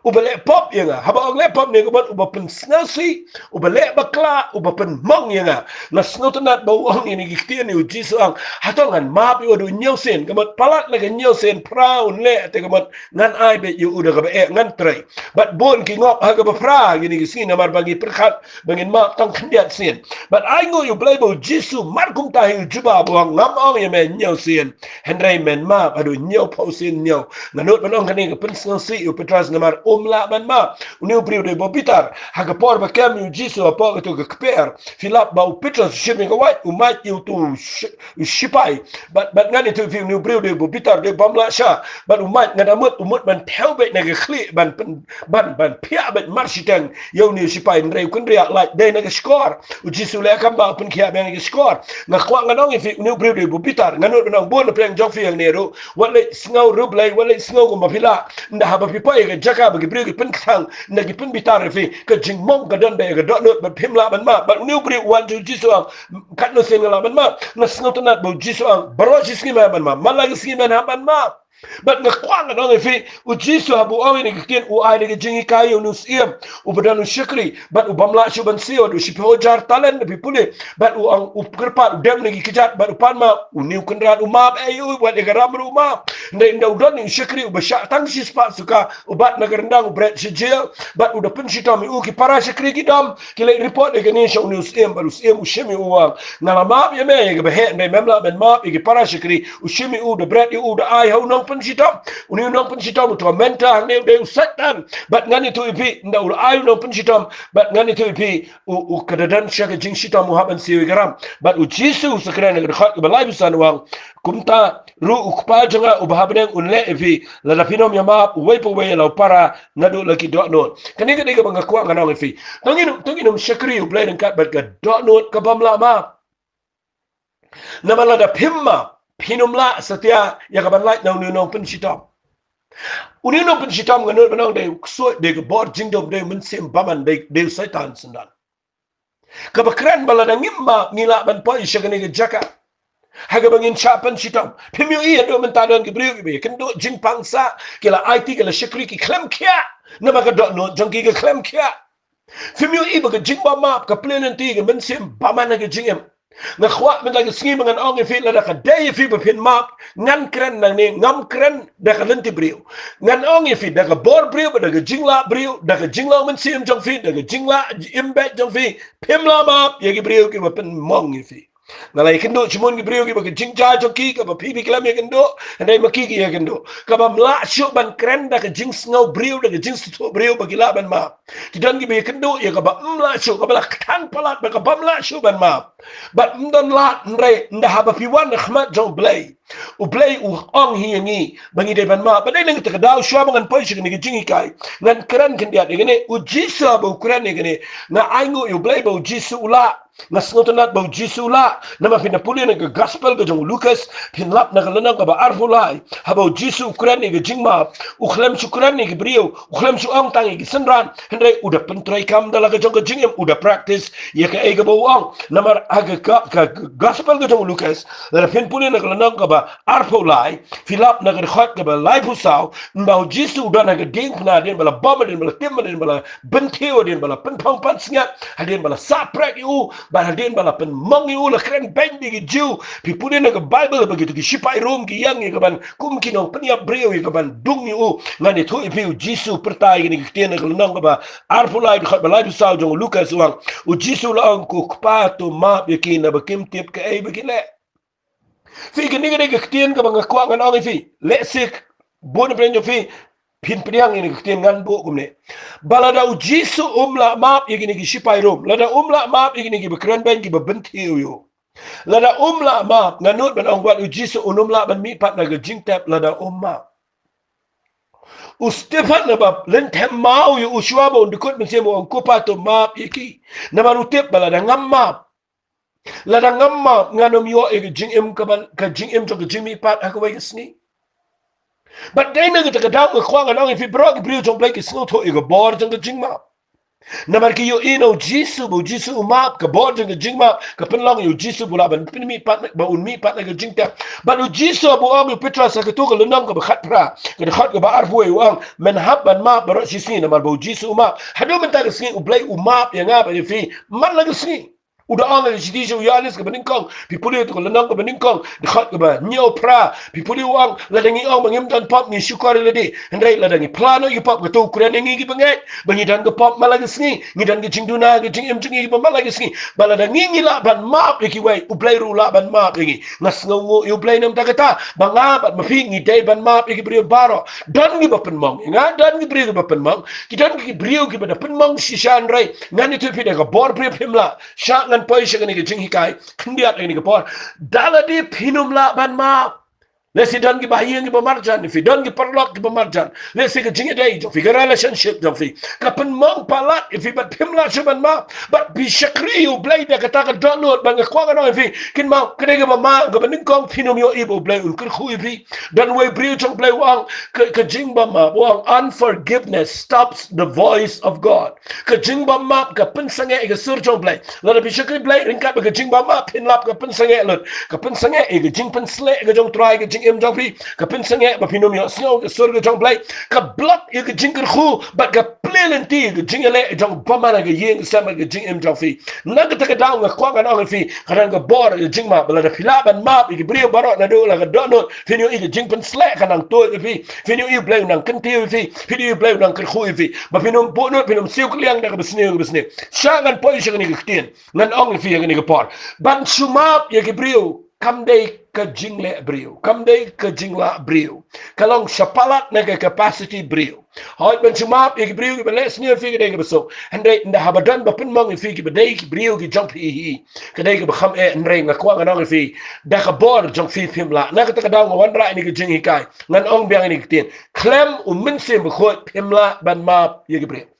ubale pop yenga haba ang le pop ne gaban ubapen snasi ubale bakla ubapen mong yenga na snotanat bau ang ini giktian ni jisu ang hatongan map yu do nyausen gamat palat la nyausen praun le te gamat ngan ai be yu uda gabe ngan trai bat bon ki ngop ha gaba pra gini gisin amar bagi perkhat bangin ma tang khandiat sen bat ai ngo yu blai bau jisu mar kum ta yu juba buang ngam ong ye men nyausen henrai men ma adu nyau pausin nyau nanut manong kani ga pen snasi yu petras namar la man ma uniu priu de bobitar haga por ba kam yu jisu apo to ga kper filap ba u petras shimi ga wat u mat yu tu shipai but ngani tu fi uniu priu de bobitar de bamla sha but u mat ngada umut ban theo be na ga khli ban pia bet marshitang yu ni shipai ndrei kun ria like de na ga score u jisu le kam ba pun khia ben ga score na kwa nganong fi uniu priu de bobitar nganut banong bon preng jong fi ang ne ru wale sngo ru blai wale sngo ko mafila nda haba pipai ga jaka beri ke pen khang na ki pen bitar fi ke jing mong ka dan be ga dot not but phim la ban ma but new bri wan ju jisu ang kat no sen la ban ma na snot na bo jisu ang baro jiski ma ban ma malag ski ma na ban ma but nga kwang no fi u jisu abu awi ni kien u ai ni jingi kayo nu siem u badan shukri but u bamla shu ban sio du shipo jar talent bi pule but u ang u kerpat u dem ni kijat but u pan ma u new kendrat u map ayu wat de garam ru ma ndai ndau don ni shukri u basha tang shi spa suka u bat na gerndang u bret shijel but u da pun shitam u ki para shukri ki dam ki le report de ni shu nu siem but u siem u shimi u wa na la map ye me ge be he ndai memla ben map ki para shukri u shimi u de bret u de ai ho no pensitam uni no pensitam to menta ne de satan but ngani to ipi nda ul ai no pensitam but ngani to ipi u kadadan shaka jing sitam muhammad siwi garam but u jisu sakran ne khat ba lai bisan wang kumta ru ukpa janga u bahabeng unle ipi la la finom yama we po we la para ngadu laki do no kani ga de banga kwa ngana ipi tonginu shakri u blai kat but ga do no ka bamla ma namala da pimma Pinumla setia ya kaban light na unino pensitam. Unino pensitam nganut benang de so de bor jingdom de mensim baman de satan sendan. Kabakran balada ngimma ngila ban poi shagani ge jaka. Haga bangin chapan sitam. Pimyu iya do mentadan ke briu ke kendo jing pangsa kila IT kila shakri ki Khlem kia. Nama ka do no jangki ke Khlem kia. Pimyu iba ke jing ba map ka plenanti ke mensim baman ke jingem. Na khwa men lagi singi mangan ong fi la da day fi ba pin map ngan kren nang ni ngam kren da ka lenti briu ngan ong fi da ka bor briu ba da ka jingla briu da ka jingla men sim jong fi da ka jingla imbet jong fi pim la map ye ki briu ki ba pin mong fi na lai kendo chimun ki briu ki ba ka jingja jong ki ka ba pi bi klam ye kendo ndai ma ki ye kendo ka ba mla shu ban kren da ka jing sngo briu da ka jing sto briu ba ki la ban map ki dan ki be kendo ye ka ba mla shu ka ba tang palat ba ka ba mla shu ban map but mdon lat ndre nda haba piwan khmat jong blay u blay u ong hi ngi bangi de ban ma ba dai ngi ta daw shwa bangan poi shi ngi jingi kai ngan kran kan dia de ne u jisu ba kran ne na aingo u blay ba jisu ula na snotanat ba jisu ula na ma pina puli ne gospel ga jong lucas pin lap na kalana ka ba arfulai haba jisu kran ne jing ma u khlem chu kran ne brio u khlem chu ong tang gi senran hendre u da pentrai kam dala ga jong jingem u da practice ye ka e ga ba ong na mar aga ka gospel ga jong lucas la pin puli na kalana ka ba arfulai filap na ga khat ka ba lai pusau mbau jisu da na ga ding na den bala bama den bala tim den bala benteo den bala pen pang pan sngat hadin bala saprek u ba hadin bala pen mong u la kren ben bi ju pi puli na ga bible ba gitu ki shipai rom ki yang ka ban kum ki no pen ya breu ka ban dung u ngani thu pi jisu pertai ni ki na kalana ka ba arfulai khat ba lai pusau jong lucas wang u jisu la ang ku pa to ma bi ki na ba kim tip ka ai ba ki le fi gini gini kektian ka mga kuwa ngan ongi fi lesik bon prenyo fi pin priang ini kektian ngan bu kumne balada u jisu la map igini ki shipai rom lada la map igini ki bekran ben ki bebenti yo lada la map nganut ben ong buat u jisu la ben mi pat na jing tap lada map u Stefan na bab lentem mau yo uswa bon dikut men semo ong kupato map iki na manutip balada ngam map lada ngamma nganom yo e jing em ka jing em to jing mi pat ha ko wai sni but dai na ga daw ko kwang anong fi bro ki brio jong blake sno to e go bor jong jing ma Namar ki yo ino Jisu bu Jisu umap ka bodeng ka jingma ka penlong yo Jisu bu laban pinmi pat ba unmi pat ka jingta ba yo Jisu bu ang yo Petra sa ka tu ka lenang ka khat pra ka khat ka ba arfu yo ang men hab ban ma ba sisi namar bu Jisu umap hadu men ta ka singi ublay umap ya nga ba yo fi man la ka singi udah ang di sidi jo yalis ke beningkong pipuli tu lenang ke beningkong dekat ke ba nyau pra pipuli uang ladangi ang mangim dan pop ni syukar ledi hendai ladangi plano yu pop ke tu kuran ngi ki bengai bangi dan ke pop malagas ni ngi dan ke jingduna ke jing em jing ki malagas ni baladangi ngi la ban map ki wai ublai ru la ban map ngi ngas ngongo yu ublai nam ta kata banga bat mafi ngi dai ban map ki brio baro dan ngi ba penmong nga dan ngi brio ba penmong ki dan ki brio ki ba penmong sishan rai ngani tu pi de ka bor brio pimla sha ngan poi shaka ni jing hikai khndiat ni ka por daladi phinum la ban ma lesi dan ki bahiya ki bamarjan fi dan ki parlok ki bamarjan lesi ka jing dai jo fi relationship jo fi kapan mong palat if bat phimla shaban ma but bi shakri u blai da kata ka download ban ka kwa no fi kin ma kre ka ma ga ban kong phinum yo ibo blai un kur khu fi dan we bri chong blai wang ka jing ba ma wang unforgiveness stops the voice of God ka jing ba ma ka pen sange ka sur chong blai la bi shakri blai ring ka jing ba ma phin lap ka pen sange lot ka pen sange ka jing pen sle ka jong try ka em jong phi ka pen sange ba phinum yo snow ka sur ka jong blai ka block ka jing kur khu but ka plenty ka jing le jong ba ma ka yeng sa ma ka jing em jong phi na ka ta ka daw nga kwa ka no phi ka ka bor ka jing ma bla da phila ban ma ka brio baro na do la ka do no phin yo ka jing pen sle ka nang to ka phi phin yo blai nang kan ti phi phin yo blai nang kur khu phi ba phinum bo no phinum siu kliang da ka besne sha ngan po shi ka ni ka tien ngan ong phi ka ni ka por ban sumap ya ka brio kam dei ka jingle brio kam dei ka jingla brio kalong shapalat na ka capacity brio hoy ban sumap ya ka brio ka les ni fi ka dei ka beso handai nda habadan ba pin mong fi ka dei ka brio ka jong hi ka dei ka ba kham e ndrei nga kwa nga fi da ka bor jong fi phim la na ka ta ka daw nga wan ra ni ka jing hi kai ngan ong biang ni ka tien Khlem min sim ba khot phim la ban map ya ka brio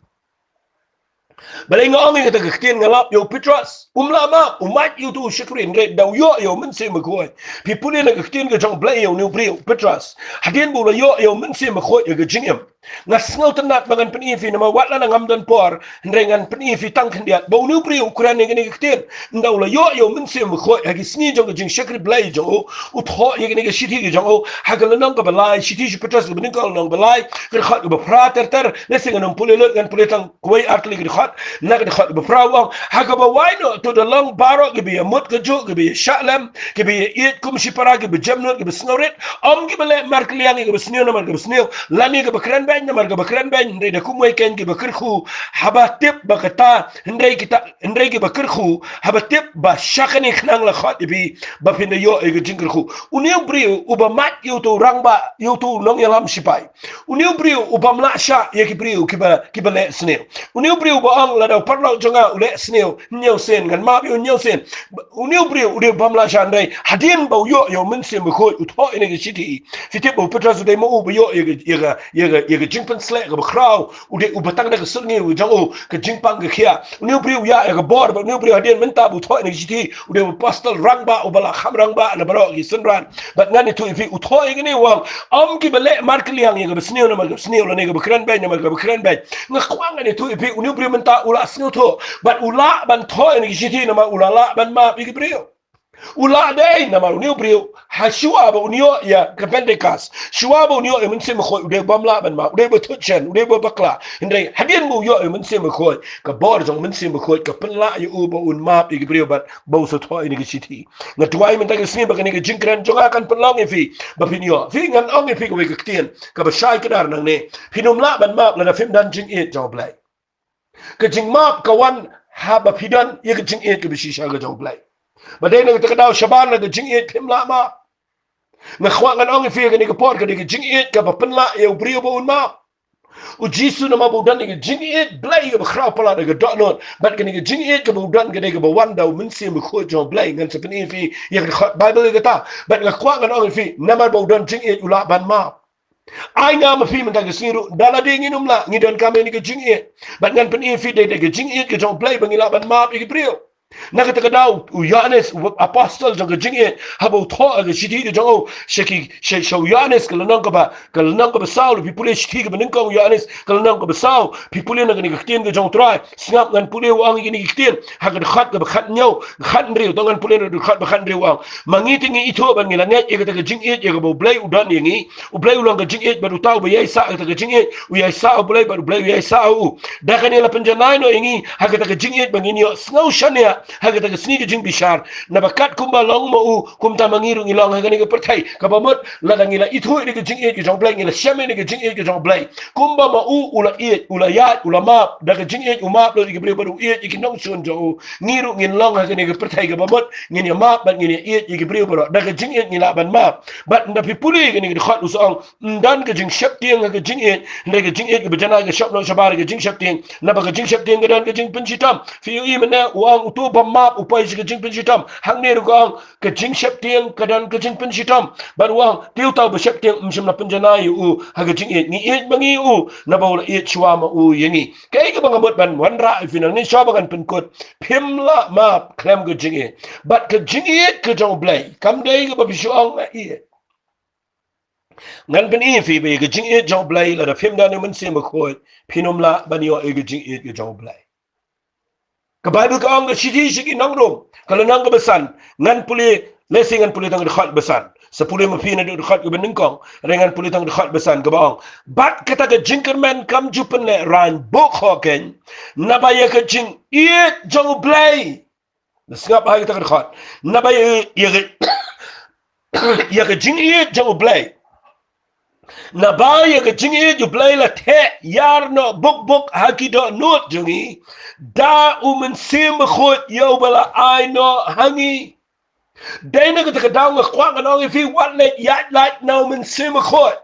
balai ngong ngi ta khtien ngalap yo Petras umlama umat yo tu shikrin re daw yo min se makoi pi puli na khtien ga jong blai yo new brio Petras hadien bu la yo min se makoi ga jingem ngas ngau tanat bangan peni fi na wat la ngam don por nrengan peni fi tang khndiat bo new brio kuran ni khtien ndaw la yo min se makoi ga sni jong ga jing shikri blai jo u tho ye ga shiti ga jong ha ga nang ga balai shiti ju Petras ga nin ko nang balai ga khat ga prater ter lesing nang puli lot gan puli tang koi atli ga khat nak de khat befrawang hakaba waino to the long baro gibi mut keju gibi shalem gibi it kum shipara gibi jamnut gibi snoret om gibi le markliang gibi snio na gibi snio lani gibi kran ban na gibi kran ban de kum weekend gibi kirkhu habatip bakata ndai kita ndai gibi kirkhu habatip ba shakani khnang la khat bi ba fin yo e jingkirkhu uniu brio uba mat yo to rangba yo to nong yalam sipai uniu brio uba mla sha ye ki brio kiba le snio uniu brio ba ang la da parlo jonga ule sneo nyau sen gan ma bio nyau sen uneu brio ude bamla shandai hadin ba yo min sem ko utho ene ge city fite bo Petras de mo u yo ye jingpan sle ga khrau ude ubatang da sungi u jango ke jingpang ge khia uneu brio ya ge bor ba uneu brio hadin min ta bu tho ene ge city ude pastel rangba ubala kham rangba na baro gi sunran bat ngani tu fi utho ene ne wang am ki bele markliang ye ge sneo na ma sneo la ne ge kran ba na ma ge kran ba ngakwang ene tu fi uneu brio min ta ula sneo to but ula ban tho ni shiti na ma ula la ban ma bi brio ula dai na ma ni brio ha shua ba unio ya kapendekas shua ba unio e mun se mo khoi de bam la ban ma de bo thuchen de bo bakla ndai hadien mu yo e mun se mo khoi ka bor jong mun se mo khoi ka pen la yu u bo un ma bi brio but bo so tho ni shiti na tuai men ta ke sni ba ni ke jinkran jonga kan pen long e fi ba pin yo fi ngan ong e fi ko ke tien ka ba shai ka dar nang ne pinum la ban ma la Phim dan jing e job lai ke jing map kawan haba pidan ye ke jing e ke bishisha ga jong blai badai na ta daw shaban na ke jing e Phim la ma na khwa ngan ong fi ke ni ke por ke ke jing e ka ba pen la ye brio bo un ma u jisu na ma bu dan ke jing e blai ke khra pala ke dot not bat ke ni ke jing e ke bu dan ke ba wanda min se mi kho jong blai ngan se pen e fi ye ke bible ke ta bat na khwa ngan ong fi na ma bu dan jing e ula ban ma ai nga ma Phim ta ke siru dala de nginum la ngi don kame ni ke jing e bat ngan pen e fi de ke jing e ke jong play bangila ban ma ke brio Nakita ka daw, Yohanes, apostle, jang kajing it, habo to, aga shiti ka jang shaki, shaw Yohanes, kalanang ka ba Saul, pipuli shiti ka ba ningkong Yohanes, kalanang ka ba Saul, pipuli na ganigaktin ka jang try, singap ngan puli wang ganigaktin, hagad khat ka ba khat nyaw, khat nriw, tangan puli na khat ba khat nriw wang, mangiting ito ba ngilanet, yaga ta kajing it, yaga ba ublay udan yangi, ublay ulang kajing it, baru tau ba yay sa, ta kajing it, uyay sa ublay, baru ublay uyay sa u, dakanila panjanay no yangi, hagad ta kajing it, banginyo, snaw siya niya, hagata ka sini jing bishar na bakat kumba long mo kumta mangirong ilong hagani ka pertai kabamot ladang ila itu ni ka jing e ka jong blay ila syame ni ka jing e ka jong blay kumba ma ula e ula yat ula map da ka jing e umap lo ki bre baru e ki nong sun jo ngiru ngin long hagani ka pertai kabamot ngin ya map bat ngin e ki bre baru da ka jing e ngila ban map bat nda pipuli ka ni ka khat usong dan ka jing shap tiang ka jing e nda ka jing e ka bajana ka shap no shabar ka jing shap tiang na ba ka jing shap tiang ka dan ka jing penchitam fi yu imana uang utu ba map upay si kajing pensitam hang ne rugang kajing septiang kadan kajing pensitam baruang tiu tau ba septiang msim na penjanai u hagajing it ni it bangi u na baula it chwama u yengi kai ka bangamot ban wanra final ni shabangan penkut pimla ma Khlem kajing it but kajing it kajong blay kam dai ka ba bisuang na it ngan pen i fi be kajing it jong blay la da Phim da ni man sim khoi pinomla banyo e kajing it kajong blay ka Bible ka ang sidi sigi nang rom kalau nang besan ngan puli lesing ngan puli tang dekat besan sepuluh mafina dekat ke beningkong dengan puli tang dekat besan ka baong bat kata ka jinkerman kam jupen le ran bok hoken nabaya ka jing it jong play nasngap ay ta dekat nabaya ya ka jing it jong play na baya ka jing e ju play la the yar no buk haki do not jungi da sim khot yo bala ai no hangi dai na ka daw nga kwang no fi wat le yat like no sim khot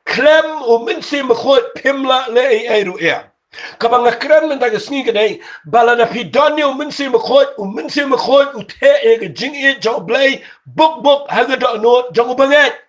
Khlem sim khot pimla le ai ru e kabang kran men ta ka sngi ka dai bala na pi donyo sim khot u the e ka jing e jo play buk hagi do not jong banget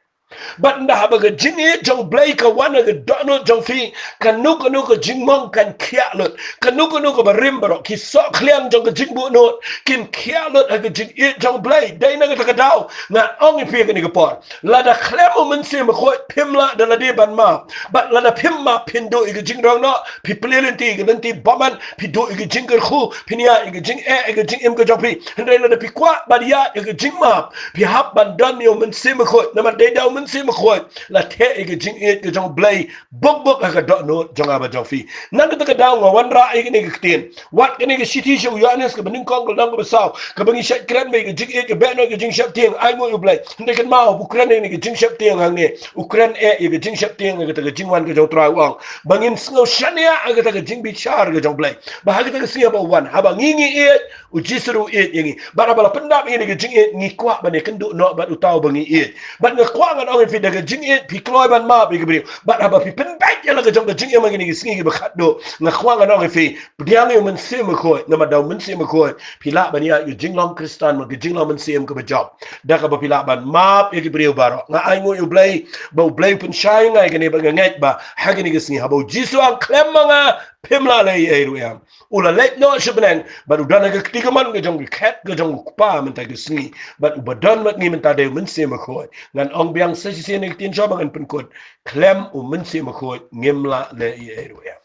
but nda haba ga jing e jong blay ka wana ga dono jong fi kanu ka jing mong kan kia lot kanu ka barim baro ki so kliang jong ka jing bu no kin kia lot ga jing e jong blay dai na ga ta daw na ong fi ga ni ga por la da Khlem men se ma khoi pimla da la de ban ma but la da Phim ma pindo i ga jing rong no pi plelenti ga nanti baman pi do i ga jing ga khu pinia i ga jing e ga jing em ga jong pi ndai la da pi kwa badia i ga jing ma pi hab ban dan yo men se ma khoi na ma dai daw men se ma khoi la the e ga jing e ga jong blay buk ga do no jong aba jong fi nang ka daw nga wan ra e ga ni ga tin wat ga ni ga city show Yohanes ka baning kong ga nang ga saw ka bangi shat kran me ga jing e ga be no ga jing shap tiang ai mo yu blay ndai kan ma Ukraine ni ga jing shap tiang hang ne Ukraine e ga jing shap tiang ga ta ga jing wan ga jong trai wang bangin sngo shania ga ta ga jing bi char ga jong blay ba ha ga ta ga sia ba wan ha ba ngi e u jisru e yangi ba bala pendap ni ga jing e ngi kwa ba ne kan do no ba u taw bangi e ba nga kwa ga no fi daga jing e pi kloi ban ma bi gibri ba ha ba pi pen ba ya la ga jong ga jing e ma ngi sngi ba khat do nga kwa ga no fi diang e man se ma khoi na ma daw man se ma khoi pi la ba ni ya jing long kristan ma ga jing long man se ka ba job da ka ba pi la ban ma e gibri baro nga ai mo u blay ba blay pen shai ngai ga ne ba ngai ba ha ga ni ga sngi ha ba jisu ang Khlem nga pimla le e ru ya ula let no shibnen ba du dana ga tiga man ga jong kat ga jong pa man ta ga sngi ba u ba dan mat ngi man ta de man se ma khoi ngan ong biang sa si ne tin job ngan pen kot Khlem man se ma khoi ngimla le e ru ya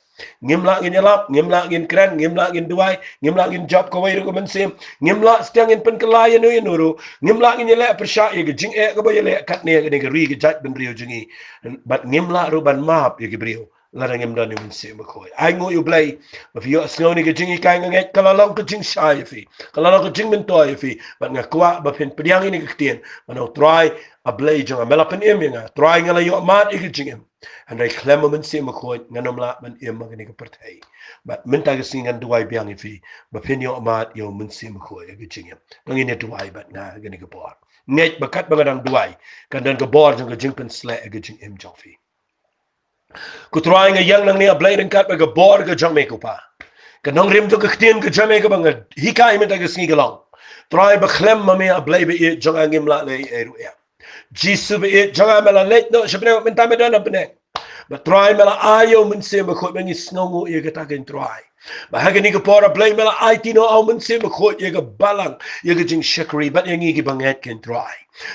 ngimla ngin yalap ngimla ngin kran ngimla ngin duai ngimla ngin job ko wai ru man se ngimla stang ngin pen kalaya no yuru ngimla ngin le persha e ga jing e ga ba le kat ne ga ri ga jat ben rio jingi but ngimla ru ban map e ga brio la ngim dan ni se ma khoi ai ngo yu blay ba fi yo sno ni ga jingi kai ngai kala long ka jing shai fi kala long ka jing men toy fi ba nga kwa ba pen priang ni ga tien ma no try a blay jong a mela pen em nga try ngala yo mat e ga jing em and I Khlem men se ma khoi nganom la man em ma ni ga pertai but men ta ga singan duai biang fi ba pen yo mat yo men se ma khoi ga jing em ngi ne duai ba nga ga ni ga por net ba kat ba ga dang duai kan dan ga bor jong ga jing pen sle ga jing em jong fi ku try nga yang nang ni a blay kat ba ga bor ga jong me ko pa kanong rim to ga tien ga jame ga bang hikai men ta ga sngi ga long try ba Khlem ma me a blay ba e jong angim la le e ru ya jisu be e jong a mela let no shapne men ta me dan apne ba try mela ayo men se ma khoi ben sngo e ga ta gen try Bahagi ni ke pora blame mela IT no au men se me khot ye ke balang ye ke jing shakri but ye ngi ki banget ken try.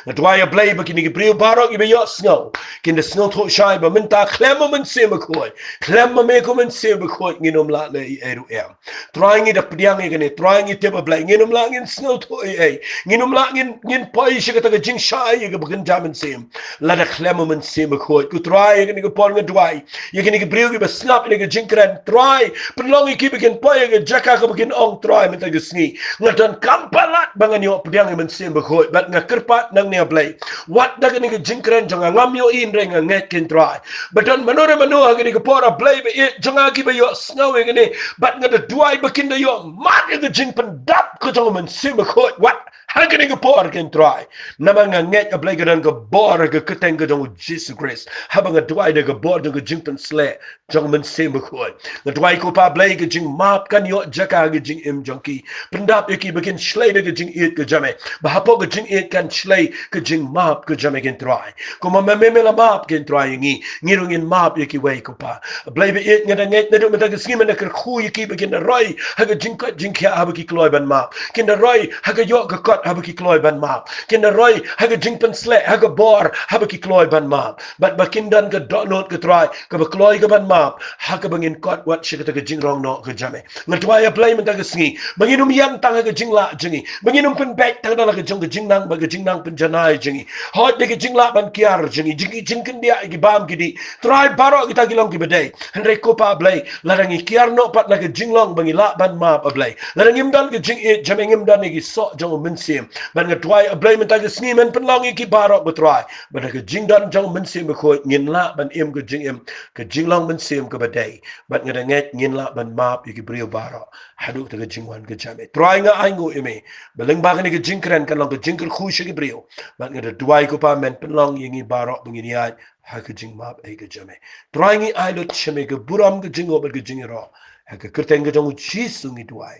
Na try a blame bakini ke priu barok ibe yo snow. Kin de snow tho shai ba men ta Khlem men se me khot. Khlem me ko men se me khot nginom la le eru em. Try ngi da pdiang ye ne try ngi te ba blame nginom la ngin snow tho e. Nginom la ngin pai she ke ta jing shai ye ke bagin jamin sem. La da Khlem men se me khot. Ku try ye ke ni ke por ngi dwai. Ye ke ni ke priu ke ba snap ni ke jing kran try. Penlong iki bikin poy ke jaka ke bikin ong try minta ke sni. Ngadan kampalat bangan yo pediang men sem bekhoi bat ngakerpat nang ne blai. Wat da ke ni ke jingkren janga ngam yo in reng nget kin try. Badan manore manu ke ni ke pora blai be janga ki be yo snow ke ni bat ngada duai bikin da yo mat ke jing pendap ke janga men sem bekhoi. Wat Hagani ke por ken try. Nama nget ke blai ke dan ke bor ke keteng ke janga Jesus Christ. Habang duai de ke bor de ke jing pen sle janga men sem bekhoi. Ngadwai ko pa blai ke jing map kan yo jaka ke jing im jongki pendap yaki begin shlay ke jing it ke jame bahapo ke jing it kan shlay ke jing map ke jame gen try ko ma me la map gen try ngi ngirungin map yaki wai ko pa blai be it ngada nget na do mata ke skima na ker khu yaki begin roi ha ke jing ka jing kya ha ki kloi ban map kin da roi ha ke yo ke kot ha ki kloi ban map kin da roi ha ke jing pen sle ha ke bor ha ki kloi ban map but bakin dan ke donot ke try ke kloi ke ban map ha ke bangin kot wat shi ke jing rong no ke jame ngatwa ya play menta ke sngi banginum yam tang ke jingla jingi banginum pen back tang dala ke jing nang ba ke jing nang pen janai jingi hot de ke jingla ban kiar jingi jingi jingkin dia ki bam ki di try baro kita gilong ki bedai henre ko pa blai larangi kiar no pat na ke jinglong bangi la ban ma pa blai larangim dan ke jing e jame ngim dan ki so jong men sim ban ngatwa ya blai menta ke sngi men pen long ki baro ba try ban ke jing dan jong men sim ko ngin la ban em ke jing em ke jinglong men sim ke bedai ban ngada nget ngin la ban map ki brio baro hadu ta jingwan ke jame try nga aingo ime beleng ba ni ke jingkren kan long ke jingker khu shi ke brio ban ngada duai ko pa men pen long yingi baro bingini ai ha ke jing map ai ke jame try ngi ai lo cheme ke buram ke jingo ba ke jingiro ha ke kerteng ke jong chi sungi duai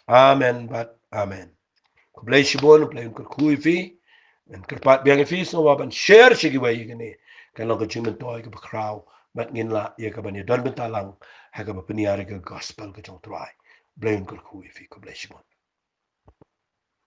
amen but amen ko blai shi bon blai ko khu fi en kerpat biang fi so ba ban share shi ke wai ke ni kan long ke jingmen toy ke kraw bat ngin la ye ka ban ye don bentalang ha ke ba peniar ke gospel ke jong try blame ko khu fi ko blai shi bon